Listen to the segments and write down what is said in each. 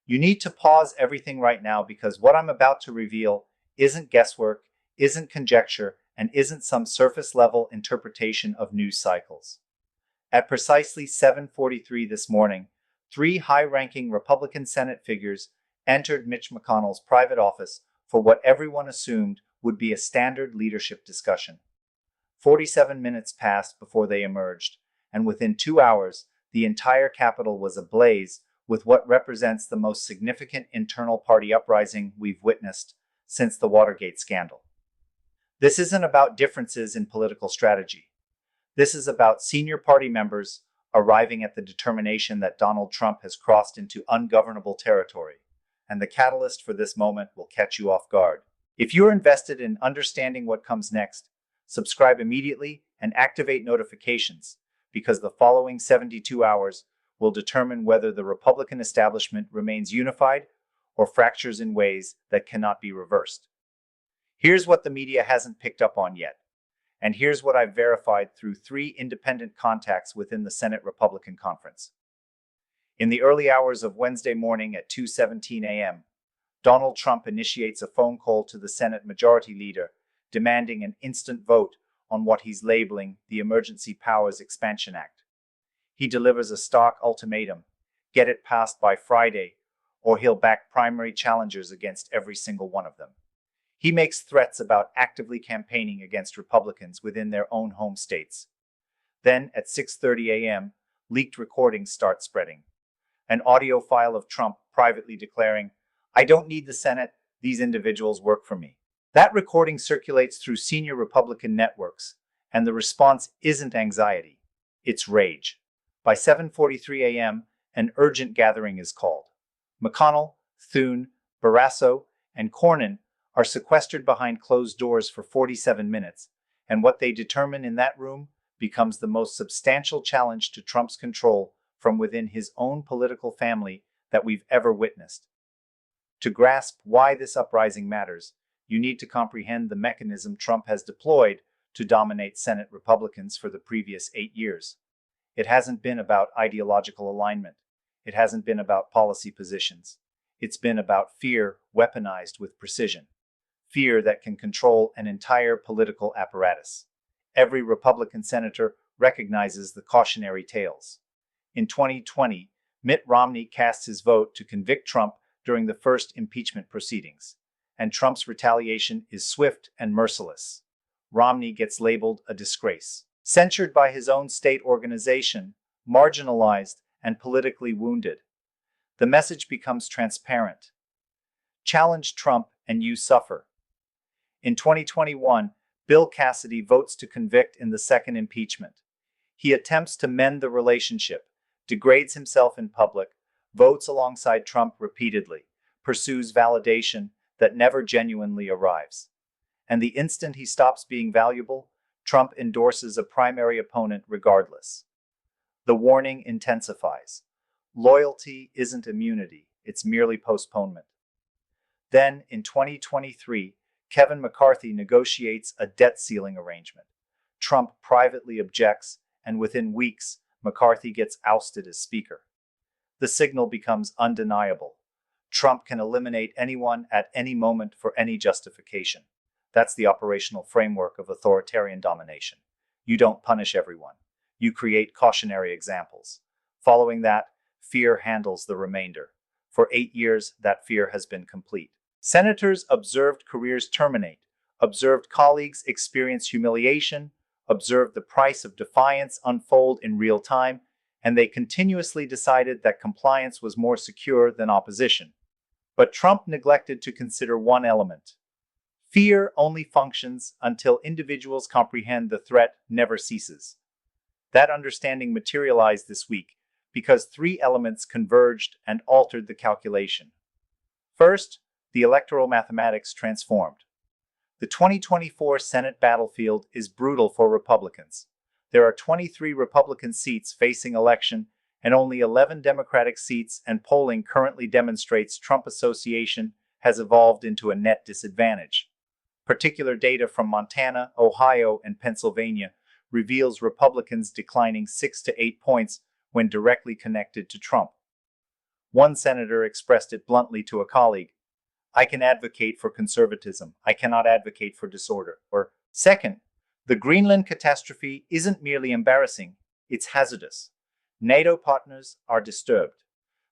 You need to pause everything right now because what I'm about to reveal isn't guesswork, isn't conjecture, and isn't some surface level interpretation of news cycles. At precisely 7:43 this morning, three high-ranking Republican Senate figures entered Mitch McConnell's private office for what everyone assumed would be a standard leadership discussion. 47 minutes passed before they emerged, and within 2 hours, the entire Capitol was ablaze with what represents the most significant internal party uprising we've witnessed since the Watergate scandal. This isn't about differences in political strategy. This is about senior party members arriving at the determination that Donald Trump has crossed into ungovernable territory, and the catalyst for this moment will catch you off guard. If you're invested in understanding what comes next, subscribe immediately and activate notifications, because the following 72 hours will determine whether the Republican establishment remains unified or fractures in ways that cannot be reversed. Here's what the media hasn't picked up on yet, and here's what I've verified through 3 independent contacts within the Senate Republican Conference. In the early hours of Wednesday morning at 2:17 a.m., Donald Trump initiates a phone call to the Senate Majority Leader demanding an instant vote on what he's labeling the Emergency Powers Expansion Act. He delivers a stark ultimatum: get it passed by Friday, or he'll back primary challengers against every single one of them. He makes threats about actively campaigning against Republicans within their own home states. Then, at 6:30 a.m., leaked recordings start spreading. An audio file of Trump privately declaring, "I don't need the Senate, these individuals work for me." That recording circulates through senior Republican networks, and the response isn't anxiety, it's rage. By 7:43 a.m., an urgent gathering is called. McConnell, Thune, Barrasso, and Cornyn are sequestered behind closed doors for 47 minutes, and what they determine in that room becomes the most substantial challenge to Trump's control from within his own political family that we've ever witnessed. To grasp why this uprising matters, you need to comprehend the mechanism Trump has deployed to dominate Senate Republicans for the previous 8 years. It hasn't been about ideological alignment. It hasn't been about policy positions. It's been about fear weaponized with precision. Fear that can control an entire political apparatus. Every Republican senator recognizes the cautionary tales. In 2020, Mitt Romney cast his vote to convict Trump during the first impeachment proceedings, and Trump's retaliation is swift and merciless. Romney gets labeled a disgrace, censured by his own state organization, marginalized, and politically wounded. The message becomes transparent. Challenge Trump and you suffer. In 2021, Bill Cassidy votes to convict in the second impeachment. He attempts to mend the relationship, degrades himself in public, votes alongside Trump repeatedly, pursues validation that never genuinely arrives. And the instant he stops being valuable, Trump endorses a primary opponent regardless. The warning intensifies. Loyalty isn't immunity, it's merely postponement. Then, in 2023, Kevin McCarthy negotiates a debt ceiling arrangement. Trump privately objects, and within weeks, McCarthy gets ousted as Speaker. The signal becomes undeniable. Trump can eliminate anyone at any moment for any justification. That's the operational framework of authoritarian domination. You don't punish everyone. You create cautionary examples. Following that, fear handles the remainder. For 8 years, that fear has been complete. Senators observed careers terminate, observed colleagues experience humiliation, observed the price of defiance unfold in real time, and they continuously decided that compliance was more secure than opposition. But Trump neglected to consider one element. Fear only functions until individuals comprehend the threat never ceases. That understanding materialized this week because 3 elements converged and altered the calculation. First, the electoral mathematics transformed. The 2024 Senate battlefield is brutal for Republicans. There are 23 Republican seats facing election and only 11 Democratic seats, and polling currently demonstrates Trump association has evolved into a net disadvantage. Particular data from Montana, Ohio, and Pennsylvania reveals Republicans declining 6 to 8 points when directly connected to Trump. One senator expressed it bluntly to a colleague: "I can advocate for conservatism. I cannot advocate for disorder." Or, second, "The Greenland catastrophe isn't merely embarrassing, it's hazardous. NATO partners are disturbed.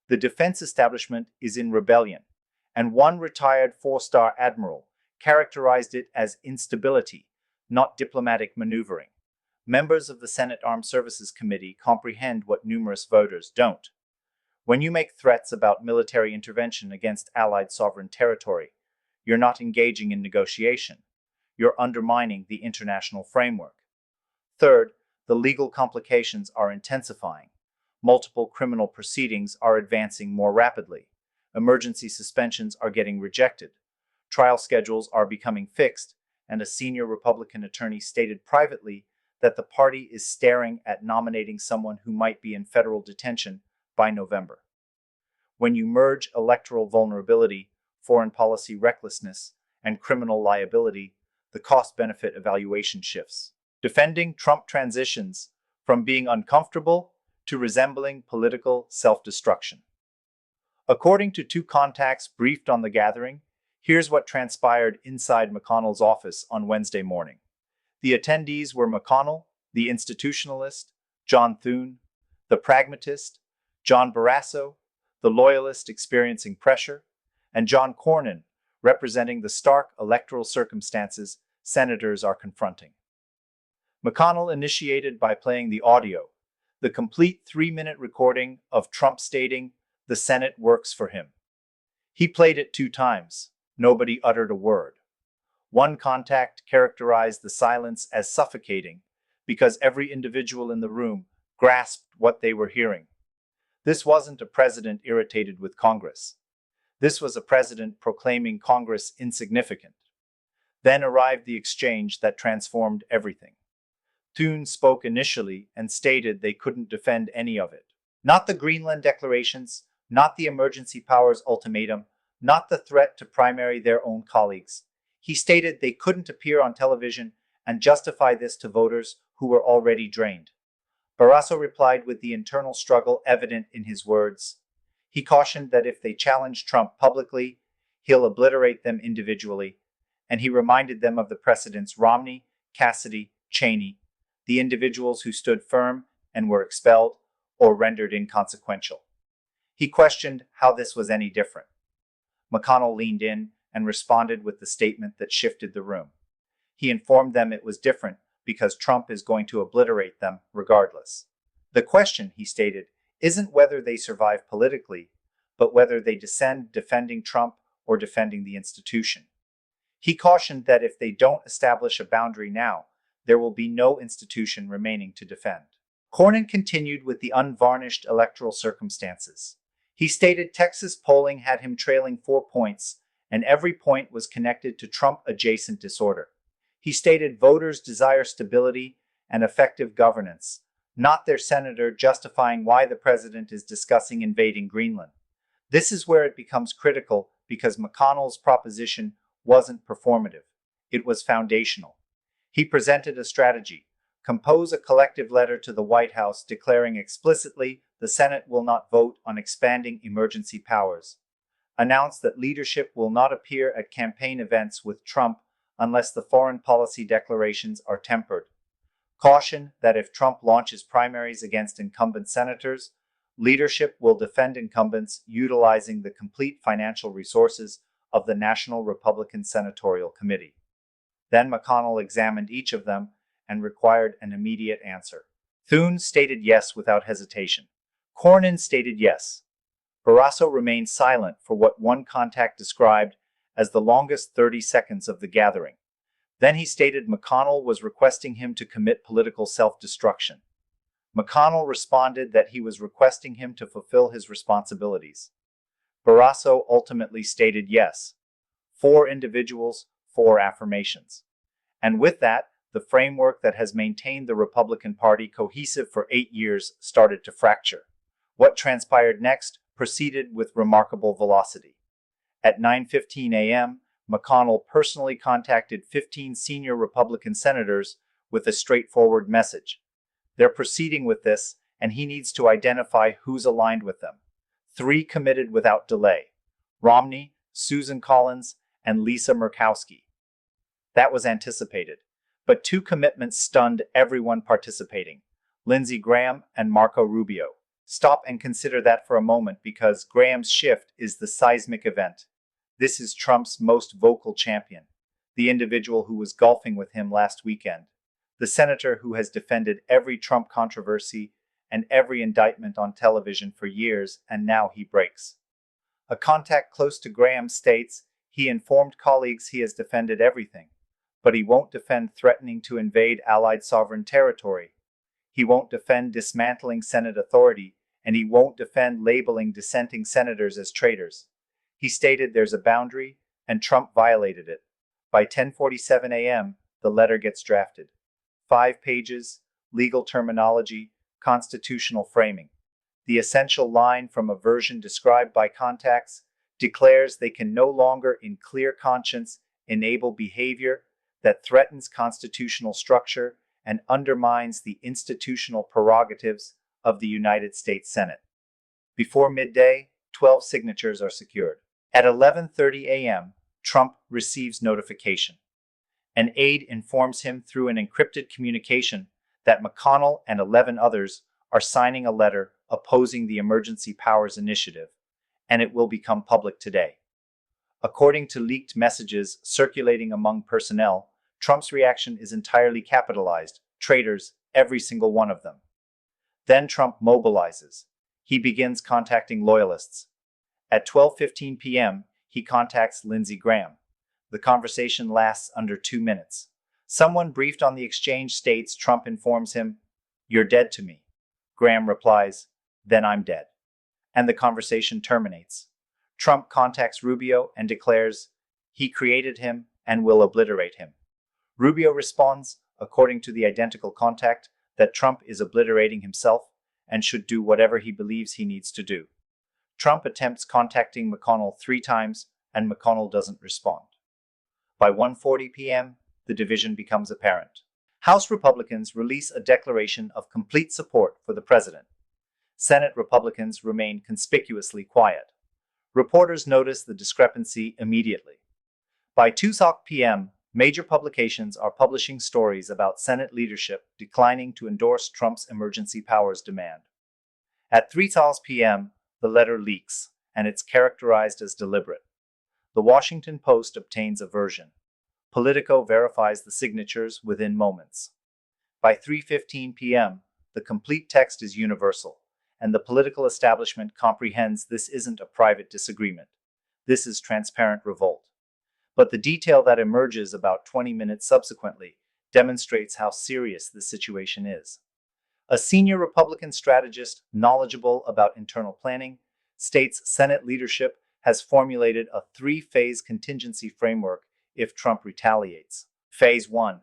The defense establishment is in rebellion." And one retired four-star admiral characterized it as instability, not diplomatic maneuvering. Members of the Senate Armed Services Committee comprehend what numerous voters don't. When you make threats about military intervention against Allied sovereign territory, you're not engaging in negotiation. You're undermining the international framework. Third, the legal complications are intensifying. Multiple criminal proceedings are advancing more rapidly. Emergency suspensions are getting rejected. Trial schedules are becoming fixed, and a senior Republican attorney stated privately that the party is staring at nominating someone who might be in federal detention by November. When you merge electoral vulnerability, foreign policy recklessness, and criminal liability, the cost-benefit evaluation shifts. Defending Trump transitions from being uncomfortable to resembling political self-destruction. According to two contacts briefed on the gathering, here's what transpired inside McConnell's office on Wednesday morning. The attendees were McConnell, the institutionalist, John Thune, the pragmatist, John Barrasso, the loyalist experiencing pressure, and John Cornyn, representing the stark electoral circumstances senators are confronting. McConnell initiated by playing the audio, the complete 3-minute recording of Trump stating, "The Senate works for him." He played it 2 times. Nobody uttered a word. One contact characterized the silence as suffocating because every individual in the room grasped what they were hearing. This wasn't a president irritated with Congress. This was a president proclaiming Congress insignificant. Then arrived the exchange that transformed everything. Thune spoke initially and stated they couldn't defend any of it. Not the Greenland declarations, not the emergency powers ultimatum, not the threat to primary their own colleagues. He stated they couldn't appear on television and justify this to voters who were already drained. Barrasso replied with the internal struggle evident in his words. He cautioned that if they challenge Trump publicly, he'll obliterate them individually, and he reminded them of the precedents Romney, Cassidy, Cheney, the individuals who stood firm and were expelled or rendered inconsequential. He questioned how this was any different. McConnell leaned in and responded with the statement that shifted the room. He informed them it was different because Trump is going to obliterate them regardless. The question, he stated, isn't whether they survive politically, but whether they descend defending Trump or defending the institution. He cautioned that if they don't establish a boundary now, there will be no institution remaining to defend. Cornyn continued with the unvarnished electoral circumstances. He stated Texas polling had him trailing 4 points, and every point was connected to Trump-adjacent disorder. He stated voters desire stability and effective governance, not their senator justifying why the president is discussing invading Greenland. This is where it becomes critical because McConnell's proposition wasn't performative. It was foundational. He presented a strategy: compose a collective letter to the White House declaring explicitly the Senate will not vote on expanding emergency powers. Announce that leadership will not appear at campaign events with Trump unless the foreign policy declarations are tempered. Caution that if Trump launches primaries against incumbent senators, leadership will defend incumbents utilizing the complete financial resources of the National Republican Senatorial Committee. Then McConnell examined each of them and required an immediate answer. Thune stated yes without hesitation. Cornyn stated yes. Barrasso remained silent for what one contact described as the longest 30 seconds of the gathering. Then he stated McConnell was requesting him to commit political self-destruction. McConnell responded that he was requesting him to fulfill his responsibilities. Barrasso ultimately stated yes. 4 individuals, 4 affirmations. And with that, the framework that has maintained the Republican Party cohesive for 8 years started to fracture. What transpired next proceeded with remarkable velocity. At 9:15 a.m., McConnell personally contacted 15 senior Republican senators with a straightforward message. They're proceeding with this, and he needs to identify who's aligned with them. 3 committed without delay: Romney, Susan Collins, and Lisa Murkowski. That was anticipated. But 2 commitments stunned everyone participating: Lindsey Graham and Marco Rubio. Stop and consider that for a moment, because Graham's shift is the seismic event. This is Trump's most vocal champion, the individual who was golfing with him last weekend, the senator who has defended every Trump controversy and every indictment on television for years, and now he breaks. A contact close to Graham states he informed colleagues he has defended everything, but he won't defend threatening to invade Allied sovereign territory. He won't defend dismantling Senate authority, and he won't defend labeling dissenting senators as traitors. He stated there's a boundary, and Trump violated it. By 10:47 a.m., the letter gets drafted. 5 pages, legal terminology, constitutional framing. The essential line from a version described by contacts declares they can no longer, in clear conscience, enable behavior that threatens constitutional structure and undermines the institutional prerogatives of the United States Senate. Before midday, 12 signatures are secured. At 11:30 a.m., Trump receives notification. An aide informs him through an encrypted communication that McConnell and 11 others are signing a letter opposing the Emergency Powers Initiative, and it will become public today. According to leaked messages circulating among personnel, Trump's reaction is entirely capitalized: traitors, every single one of them. Then Trump mobilizes. He begins contacting loyalists. At 12:15 p.m., he contacts Lindsey Graham. The conversation lasts under 2 minutes. Someone briefed on the exchange states Trump informs him, "You're dead to me." Graham replies, "Then I'm dead." And the conversation terminates. Trump contacts Rubio and declares he created him and will obliterate him. Rubio responds, according to the identical contact, that Trump is obliterating himself and should do whatever he believes he needs to do. Trump attempts contacting McConnell 3 times, and McConnell doesn't respond. By 1:40 p.m., the division becomes apparent. House Republicans release a declaration of complete support for the president. Senate Republicans remain conspicuously quiet. Reporters notice the discrepancy immediately. By 2:00 p.m., major publications are publishing stories about Senate leadership declining to endorse Trump's emergency powers demand. At 3:00 p.m., the letter leaks, and it's characterized as deliberate. The Washington Post obtains a version. Politico verifies the signatures within moments. By 3:15 p.m., the complete text is universal, and the political establishment comprehends this isn't a private disagreement. This is transparent revolt. But the detail that emerges about 20 minutes subsequently demonstrates how serious the situation is. A senior Republican strategist knowledgeable about internal planning states Senate leadership has formulated a 3-phase contingency framework if Trump retaliates. Phase 1.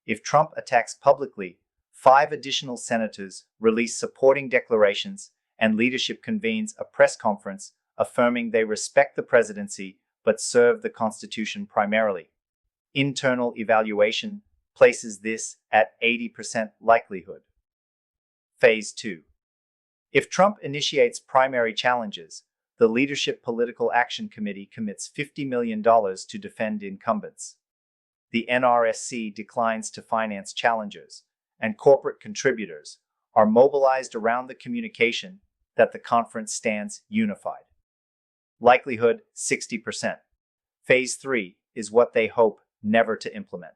If Trump attacks publicly, 5 additional senators release supporting declarations, and leadership convenes a press conference affirming they respect the presidency but serve the Constitution primarily. Internal evaluation places this at 80% likelihood. Phase 2. If Trump initiates primary challenges, the Leadership Political Action Committee commits $50 million to defend incumbents. The NRSC declines to finance challengers, and corporate contributors are mobilized around the communication that the conference stands unified. Likelihood 60%. Phase 3 is what they hope never to implement.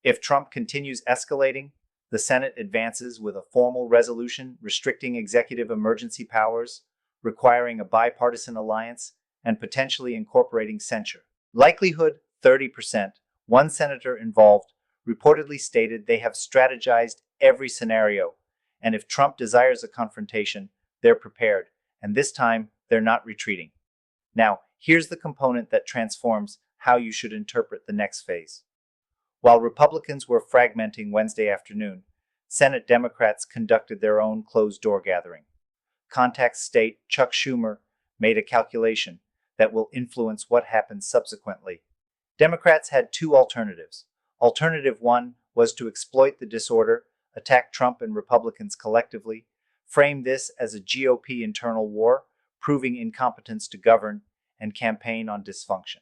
If Trump continues escalating, the Senate advances with a formal resolution restricting executive emergency powers, requiring a bipartisan alliance, and potentially incorporating censure. Likelihood 30%. One senator involved reportedly stated they have strategized every scenario, and if Trump desires a confrontation, they're prepared, and this time they're not retreating. Now, here's the component that transforms how you should interpret the next phase. While Republicans were fragmenting Wednesday afternoon, Senate Democrats conducted their own closed-door gathering. Contacts state Chuck Schumer made a calculation that will influence what happens subsequently. Democrats had 2 alternatives. Alternative 1 was to exploit the disorder, attack Trump and Republicans collectively, frame this as a GOP internal war, proving incompetence to govern and campaign on dysfunction.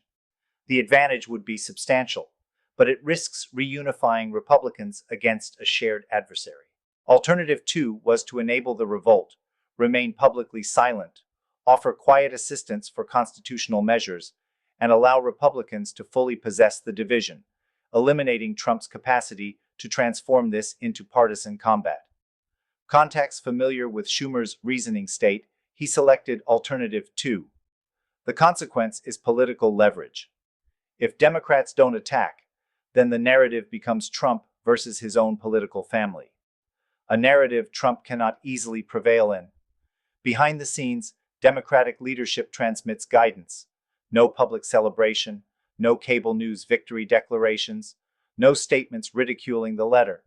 The advantage would be substantial, but it risks reunifying Republicans against a shared adversary. Alternative 2 was to enable the revolt, remain publicly silent, offer quiet assistance for constitutional measures, and allow Republicans to fully possess the division, eliminating Trump's capacity to transform this into partisan combat. Contacts familiar with Schumer's reasoning state he selected Alternative 2. The consequence is political leverage. If Democrats don't attack, then the narrative becomes Trump versus his own political family. A narrative Trump cannot easily prevail in. Behind the scenes, Democratic leadership transmits guidance. No public celebration, no cable news victory declarations, no statements ridiculing the letter.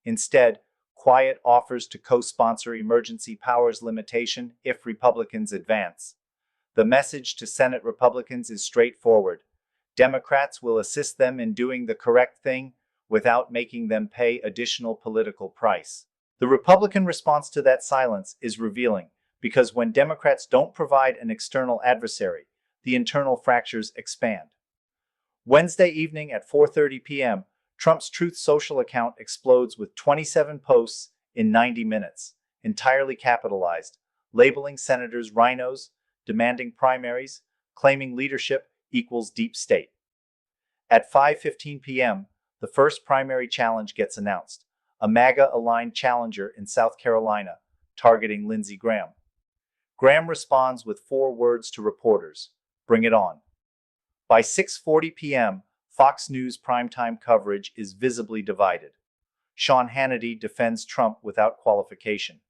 Instead, quiet offers to co-sponsor emergency powers limitation if Republicans advance. The message to Senate Republicans is straightforward. Democrats will assist them in doing the correct thing without making them pay additional political price. The Republican response to that silence is revealing, because when Democrats don't provide an external adversary, the internal fractures expand. Wednesday evening at 4:30 p.m., Trump's Truth Social account explodes with 27 posts in 90 minutes, entirely capitalized, labeling senators rhinos, demanding primaries, claiming leadership equals deep state. At 5:15 p.m., the first primary challenge gets announced, a MAGA-aligned challenger in South Carolina, targeting Lindsey Graham. Graham responds with 4 words to reporters: "Bring it on." By 6:40 p.m., Fox News primetime coverage is visibly divided. Sean Hannity defends Trump without qualification.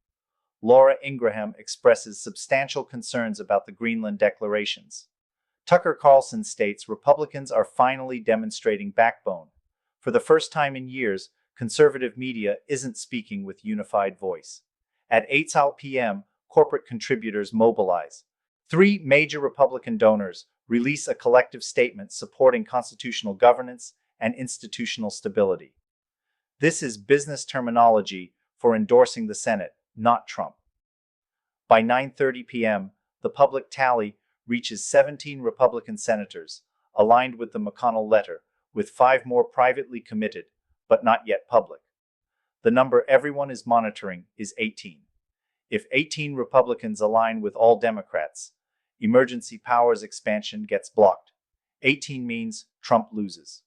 Laura Ingraham expresses substantial concerns about the Greenland declarations. Tucker Carlson states Republicans are finally demonstrating backbone. For the first time in years, conservative media isn't speaking with unified voice. At 8 p.m., corporate contributors mobilize. 3 major Republican donors release a collective statement supporting constitutional governance and institutional stability. This is business terminology for endorsing the Senate, not Trump. By 9:30 p.m., the public tally reaches 17 Republican senators, aligned with the McConnell letter, with 5 more privately committed, but not yet public. The number everyone is monitoring is 18. If 18 Republicans align with all Democrats, emergency powers expansion gets blocked. 18 means Trump loses.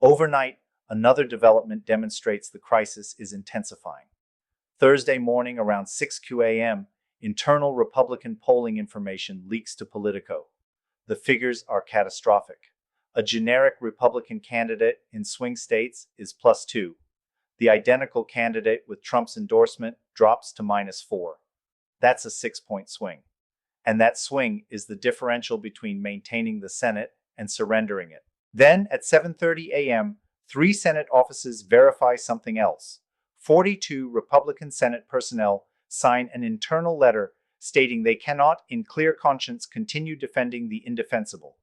Overnight, another development demonstrates the crisis is intensifying. Thursday morning around 6 a.m., internal Republican polling information leaks to Politico. The figures are catastrophic. A generic Republican candidate in swing states is +2. The identical candidate with Trump's endorsement drops to -4. That's a 6-point swing. And that swing is the differential between maintaining the Senate and surrendering it. Then, at 7:30 a.m., 3 Senate offices verify something else. 42 Republican Senate personnel sign an internal letter stating they cannot, in clear conscience, continue defending the indefensible.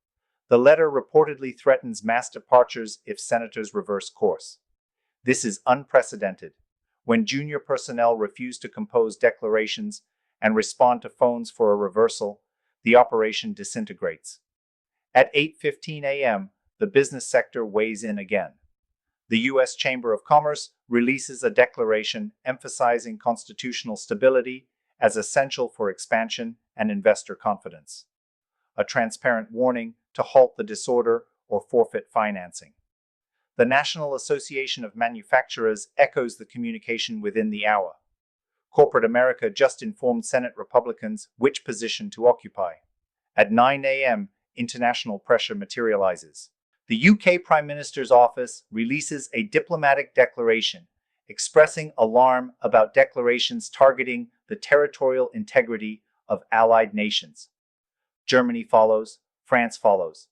The letter reportedly threatens mass departures if senators reverse course. This is unprecedented. When junior personnel refuse to compose declarations and respond to phones for a reversal, the operation disintegrates. At 8:15 a.m., the business sector weighs in again. The U.S. Chamber of Commerce releases a declaration emphasizing constitutional stability as essential for expansion and investor confidence. A transparent warning to halt the disorder or forfeit financing. The National Association of Manufacturers echoes the communication within the hour. Corporate America just informed Senate Republicans which position to occupy. At 9 a.m., international pressure materializes. The UK Prime Minister's office releases a diplomatic declaration expressing alarm about declarations targeting the territorial integrity of allied nations. Germany follows, France follows.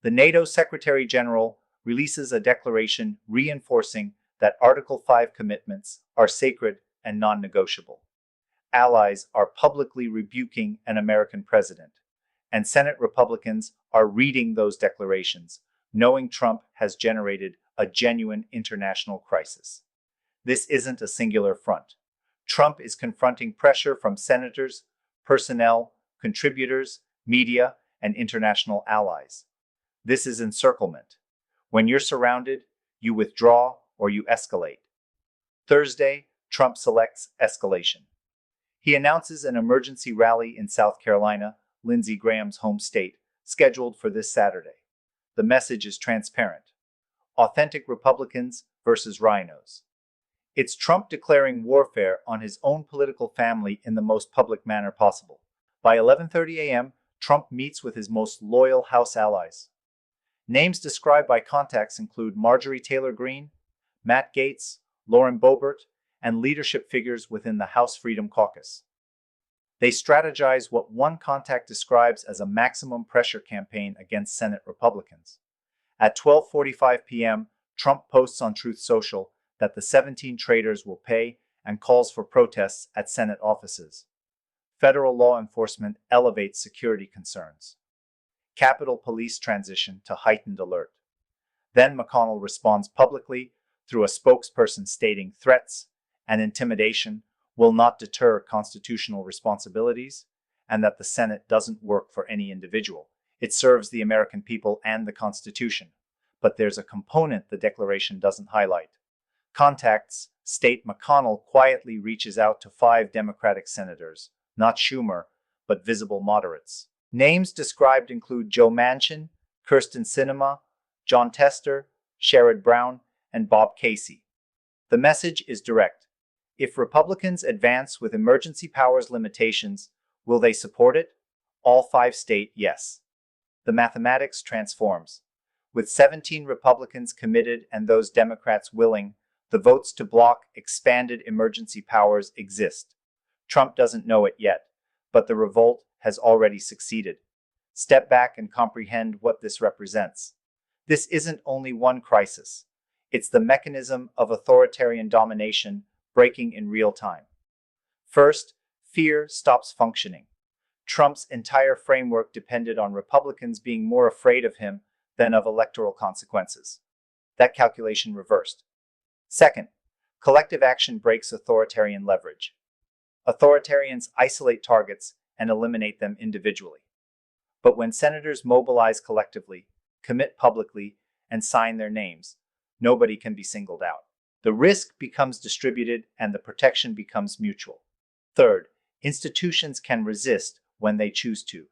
The NATO Secretary General releases a declaration reinforcing that Article 5 commitments are sacred and non-negotiable. Allies are publicly rebuking an American president, and Senate Republicans are reading those declarations, knowing Trump has generated a genuine international crisis. This isn't a singular front. Trump is confronting pressure from senators, personnel, contributors, media, and international allies. This is encirclement. When you're surrounded, you withdraw or you escalate. Thursday, Trump selects escalation. He announces an emergency rally in South Carolina, Lindsey Graham's home state, scheduled for this Saturday. The message is transparent. Authentic Republicans versus rhinos. It's Trump declaring warfare on his own political family in the most public manner possible. By 11:30 a.m., Trump meets with his most loyal House allies. Names described by contacts include Marjorie Taylor Greene, Matt Gaetz, Lauren Boebert, and leadership figures within the House Freedom Caucus. They strategize what one contact describes as a maximum pressure campaign against Senate Republicans. At 12:45 p.m., Trump posts on Truth Social that the 17 traitors will pay and calls for protests at Senate offices. Federal law enforcement elevates security concerns. Capitol Police transition to heightened alert. Then McConnell responds publicly through a spokesperson stating threats and intimidation will not deter constitutional responsibilities and that the Senate doesn't work for any individual. It serves the American people and the Constitution. But there's a component the declaration doesn't highlight. Contacts state McConnell quietly reaches out to 5 Democratic senators, not Schumer, but visible moderates. Names described include Joe Manchin, Kyrsten Sinema, John Tester, Sherrod Brown, and Bob Casey. The message is direct. If Republicans advance with emergency powers limitations, will they support it? All 5 state yes. The mathematics transforms. With 17 Republicans committed and those Democrats willing, the votes to block expanded emergency powers exist. Trump doesn't know it yet, but the revolt has already succeeded. Step back and comprehend what this represents. This isn't only one crisis. It's the mechanism of authoritarian domination breaking in real time. First, fear stops functioning. Trump's entire framework depended on Republicans being more afraid of him than of electoral consequences. That calculation reversed. Second, collective action breaks authoritarian leverage. Authoritarians isolate targets and eliminate them individually. But when senators mobilize collectively, commit publicly, and sign their names, nobody can be singled out. The risk becomes distributed and the protection becomes mutual. Third, institutions can resist when they choose to.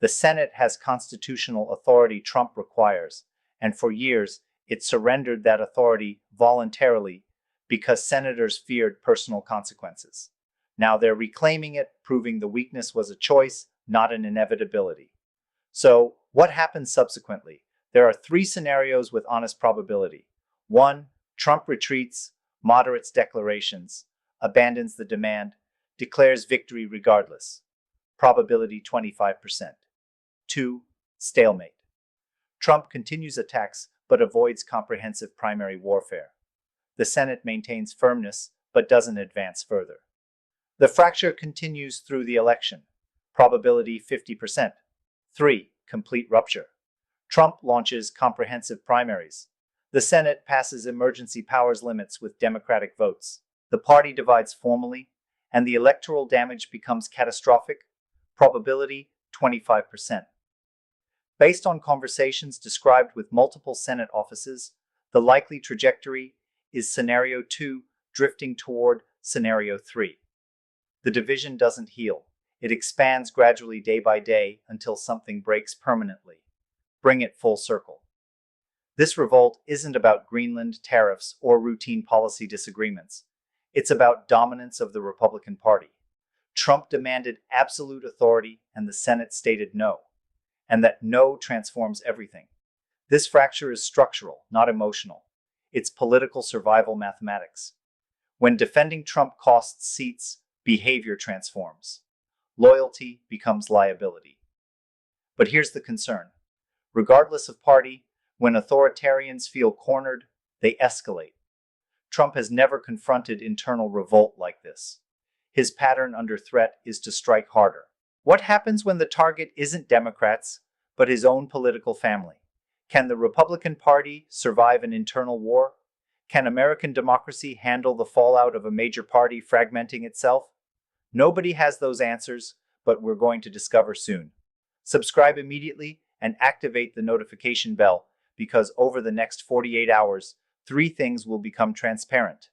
The Senate has constitutional authority Trump requires, and for years it surrendered that authority voluntarily because senators feared personal consequences. Now they're reclaiming it, proving the weakness was a choice, not an inevitability. So, what happens subsequently? There are 3 scenarios with honest probability. 1. Trump retreats, moderates declarations, abandons the demand, declares victory regardless. Probability 25%. 2. Stalemate. Trump continues attacks but avoids comprehensive primary warfare. The Senate maintains firmness but doesn't advance further. The fracture continues through the election. Probability 50%. 3. Complete rupture. Trump launches comprehensive primaries. The Senate passes emergency powers limits with Democratic votes. The party divides formally, and the electoral damage becomes catastrophic. Probability 25%. Based on conversations described with multiple Senate offices, the likely trajectory is Scenario 2 drifting toward Scenario 3. The division doesn't heal. It expands gradually day by day until something breaks permanently. Bring it full circle. This revolt isn't about Greenland, tariffs, or routine policy disagreements. It's about dominance of the Republican Party. Trump demanded absolute authority and the Senate stated no. And that no transforms everything. This fracture is structural, not emotional. It's political survival mathematics. When defending Trump costs seats, behavior transforms. Loyalty becomes liability. But here's the concern. Regardless of party, when authoritarians feel cornered, they escalate. Trump has never confronted internal revolt like this. His pattern under threat is to strike harder. What happens when the target isn't Democrats, but his own political family? Can the Republican Party survive an internal war? Can American democracy handle the fallout of a major party fragmenting itself? Nobody has those answers, but we're going to discover soon. Subscribe immediately and activate the notification bell because over the next 48 hours, three things will become transparent.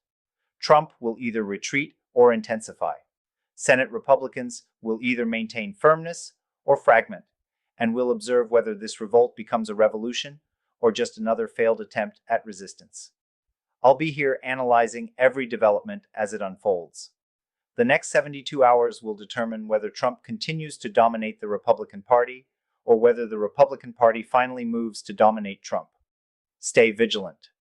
Trump will either retreat or intensify. Senate Republicans will either maintain firmness or fragment, and we'll observe whether this revolt becomes a revolution or just another failed attempt at resistance. I'll be here analyzing every development as it unfolds. The next 72 hours will determine whether Trump continues to dominate the Republican Party or whether the Republican Party finally moves to dominate Trump. Stay vigilant.